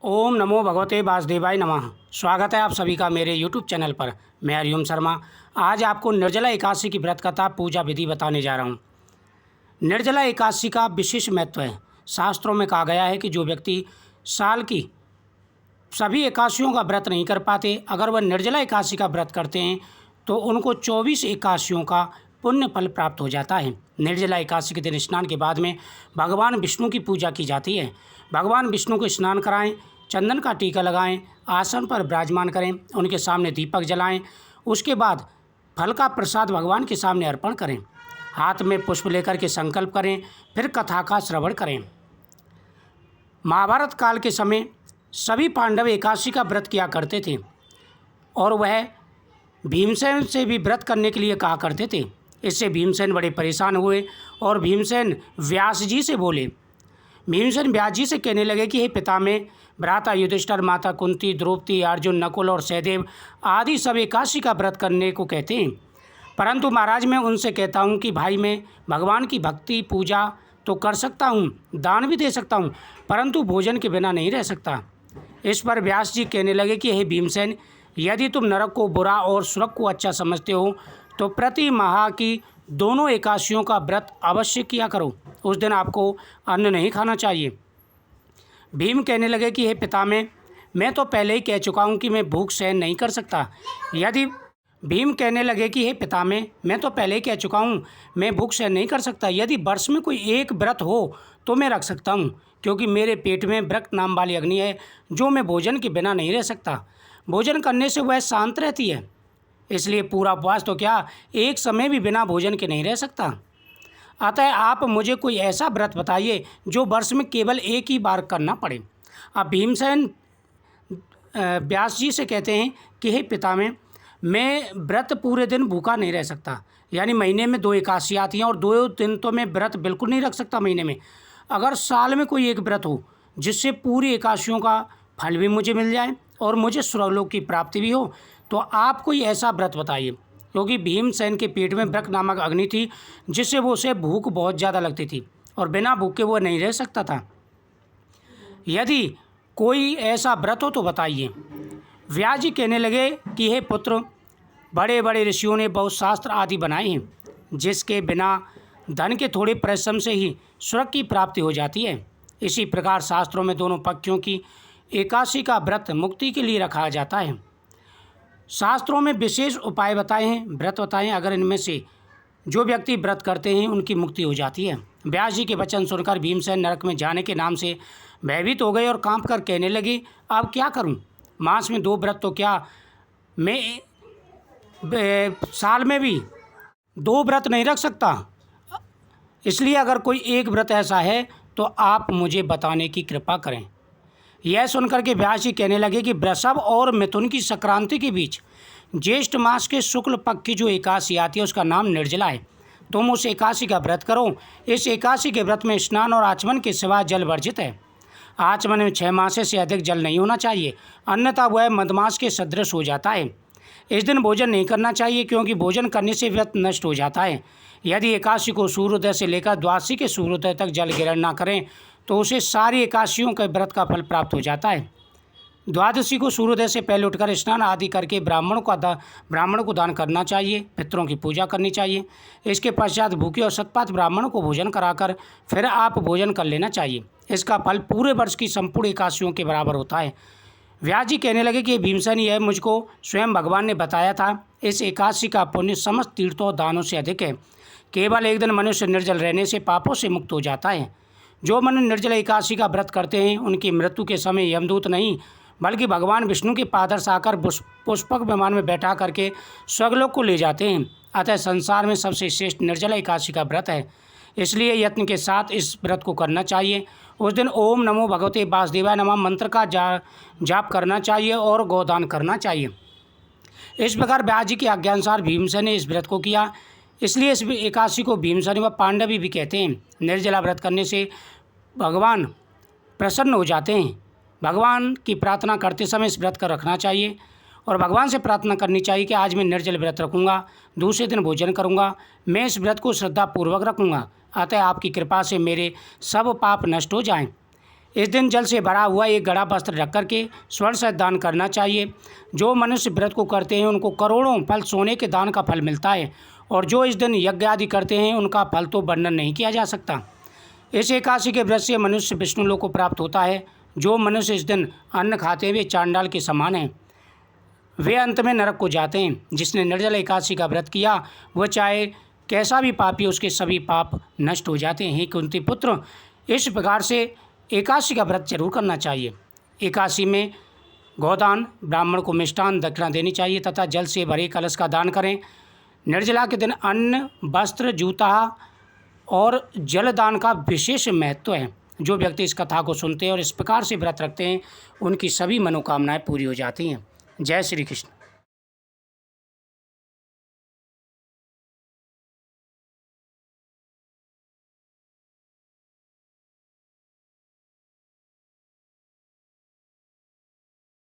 ओम नमो भगवते वासुदेवाय नमः। स्वागत है आप सभी का मेरे यूट्यूब चैनल पर। मैं हरिओम शर्मा आज आपको निर्जला एकादशी की व्रत कथा पूजा विधि बताने जा रहा हूँ। निर्जला एकादशी का विशेष महत्व है। शास्त्रों में कहा गया है कि जो व्यक्ति साल की सभी एकादशियों का व्रत नहीं कर पाते, अगर वह निर्जला एकादशी का व्रत करते हैं तो उनको 24 एकादशियों का पुण्य फल प्राप्त हो जाता है। निर्जला एकादशी के दिन स्नान के बाद में भगवान विष्णु की पूजा की जाती है। भगवान विष्णु को स्नान कराएं, चंदन का टीका लगाएं, आसन पर विराजमान करें, उनके सामने दीपक जलाएं। उसके बाद फल का प्रसाद भगवान के सामने अर्पण करें, हाथ में पुष्प लेकर के संकल्प करें, फिर कथा का श्रवण करें। महाभारत काल के समय सभी पांडव एकादशी का व्रत किया करते थे और वह भीमसेन से भी व्रत करने के लिए कहा करते थे। इससे भीमसेन बड़े परेशान हुए और भीमसेन व्यास जी से बोले। भीमसेन व्यास जी से कहने लगे कि हे पितामह, भ्राता युधिष्ठिर, माता कुंती, द्रौपदी, अर्जुन, नकुल और सहदेव आदि सब एकादशी का व्रत करने को कहते हैं, परंतु महाराज मैं उनसे कहता हूँ कि भाई मैं भगवान की भक्ति पूजा तो कर सकता हूँ, दान भी दे सकता हूँ, परंतु भोजन के बिना नहीं रह सकता। इस पर व्यास जी कहने लगे कि हे भीमसेन, यदि तुम नरक को बुरा और स्वर्ग को अच्छा समझते हो तो प्रति माह की दोनों एकादशियों का व्रत अवश्य किया करो। उस दिन आपको अन्न नहीं खाना चाहिए। भीम कहने लगे कि हे पितामह, मैं तो पहले ही कह चुका हूँ कि मैं भूख सहन नहीं कर सकता। यदि भीम कहने लगे कि हे पितामह, मैं तो पहले ही कह चुका हूँ मैं भूख सहन नहीं कर सकता। यदि वर्ष में कोई एक व्रत हो तो मैं रख सकता हूँ, क्योंकि मेरे पेट में व्रत नाम वाली अग्नि है जो मैं भोजन के बिना नहीं रह सकता। भोजन करने से वह शांत रहती है, इसलिए पूरा उपवास तो क्या, एक समय भी बिना भोजन के नहीं रह सकता। अतः आप मुझे कोई ऐसा व्रत बताइए जो वर्ष में केवल एक ही बार करना पड़े। अब भीमसेन व्यास जी से कहते हैं कि हे पितामह, मैं व्रत पूरे दिन भूखा नहीं रह सकता। यानी महीने में 2 एकादशी आती हैं और 2 दिन तो मैं व्रत बिल्कुल नहीं रख सकता महीने में। अगर साल में कोई एक व्रत हो जिससे पूरी एकादशियों का फल भी मुझे मिल जाए और मुझे स्वर्गलोक की प्राप्ति भी हो, तो आप कोई ऐसा व्रत बताइए। क्योंकि भीमसेन के पेट में व्रत नामक अग्नि थी जिससे उसे भूख बहुत ज़्यादा लगती थी और बिना भूखे वो नहीं रह सकता था। यदि कोई ऐसा व्रत हो तो बताइए। व्यास जी कहने लगे कि हे पुत्र, बड़े बड़े ऋषियों ने बहुत शास्त्र आदि बनाए हैं जिसके बिना धन के थोड़े परिश्रम से ही स्वर्ग की प्राप्ति हो जाती है। इसी प्रकार शास्त्रों में दोनों पक्षों की एकादशी का व्रत मुक्ति के लिए रखा जाता है। शास्त्रों में विशेष उपाय बताए हैं, व्रत बताए हैं, अगर इनमें से जो व्यक्ति व्रत करते हैं उनकी मुक्ति हो जाती है। व्यास जी के वचन सुनकर भीमसेन नरक में जाने के नाम से भयभीत हो गए और कांप कर कहने लगे, अब क्या करूं? मास में 2 व्रत तो क्या, मैं साल में भी 2 व्रत नहीं रख सकता। इसलिए अगर कोई एक व्रत ऐसा है तो आप मुझे बताने की कृपा करें। यह सुनकर के व्यास जी कहने लगे कि वृषभ और मिथुन की संक्रांति के बीच ज्येष्ठ मास के शुक्ल पक्ष की जो एकादशी आती है उसका नाम निर्जला है। तुम उस एकादशी का व्रत करो। इस एकादशी के व्रत में स्नान और आचमन के सिवा जल वर्जित है। आचमन में 6 मास से अधिक जल नहीं होना चाहिए, अन्यथा वह मधमास के सदृश हो जाता है। इस दिन भोजन नहीं करना चाहिए, क्योंकि भोजन करने से व्रत नष्ट हो जाता है। यदि एकादशी को सूर्योदय से लेकर द्वादशी के सूर्योदय तक जल ग्रहण न करें तो उसे सारी एकादशियों के व्रत का फल प्राप्त हो जाता है। द्वादशी को सूर्योदय से पहले उठकर स्नान आदि करके ब्राह्मण को दान करना चाहिए, पितरों की पूजा करनी चाहिए। इसके पश्चात भूखे और शतपात ब्राह्मणों को भोजन कराकर फिर आप भोजन कर लेना चाहिए। इसका फल पूरे वर्ष की संपूर्ण एकादशियों के बराबर होता है। व्यास जी कहने लगे कि भीमसेन, यह मुझको स्वयं भगवान ने बताया था। इस एकादशी का पुण्य समस्त तीर्थों और दानों से अधिक है। केवल एक दिन मनुष्य निर्जल रहने से पापों से मुक्त हो जाता है। जो मनुष्य निर्जल एकादशी का व्रत करते हैं उनकी मृत्यु के समय यमदूत नहीं बल्कि भगवान विष्णु के पादर्श आकर पुष्पक विमान में बैठा करके स्वर्गलोक को ले जाते हैं। अतः संसार में सबसे श्रेष्ठ निर्जला एकादशी का व्रत है, इसलिए यत्न के साथ इस व्रत को करना चाहिए। उस दिन ओम नमो भगवते वासुदेवाय नमः मंत्र का जाप करना चाहिए और गोदान करना चाहिए। इस प्रकार व्यास जी की आज्ञानुसार भीमसेन ने इस व्रत को किया। इसलिए इस एकादशी को भीमसेन व पांडवी भी कहते हैं। निर्जला व्रत करने से भगवान प्रसन्न हो जाते हैं। भगवान की प्रार्थना करते समय इस व्रत का रखना चाहिए और भगवान से प्रार्थना करनी चाहिए कि आज मैं निर्जल व्रत रखूँगा, दूसरे दिन भोजन करूँगा, मैं इस व्रत को श्रद्धापूर्वक रखूँगा, अतः आपकी कृपा से मेरे सब पाप नष्ट हो जाएं। इस दिन जल से भरा हुआ एक गड़ा वस्त्र रख करके स्वर्ण से दान करना चाहिए। जो मनुष्य व्रत को करते हैं उनको करोड़ों फल सोने के दान का फल मिलता है, और जो इस दिन यज्ञ आदि करते हैं उनका फल तो वर्णन नहीं किया जा सकता। इस एकादशी के व्रत से मनुष्य विष्णु लोक को प्राप्त होता है। जो मनुष्य इस दिन अन्न खाते हुए चांडाल के समान हैं, वे अंत में नरक को जाते हैं। जिसने निर्जल एकादशी का व्रत किया वह चाहे कैसा भी पापी, उसके सभी पाप नष्ट हो जाते हैं। हे कुंती पुत्र, इस प्रकार से एकादशी का व्रत जरूर करना चाहिए। एकादशी में गौदान, ब्राह्मण को मिष्टान दक्षिणा देनी चाहिए तथा जल से भरे कलश का दान करें। निर्जला के दिन अन्न, वस्त्र, जूता और जल दान का विशेष महत्व है। जो व्यक्ति इस कथा को सुनते हैं और इस प्रकार से व्रत रखते हैं उनकी सभी मनोकामनाएं पूरी हो जाती हैं। जय श्री कृष्ण।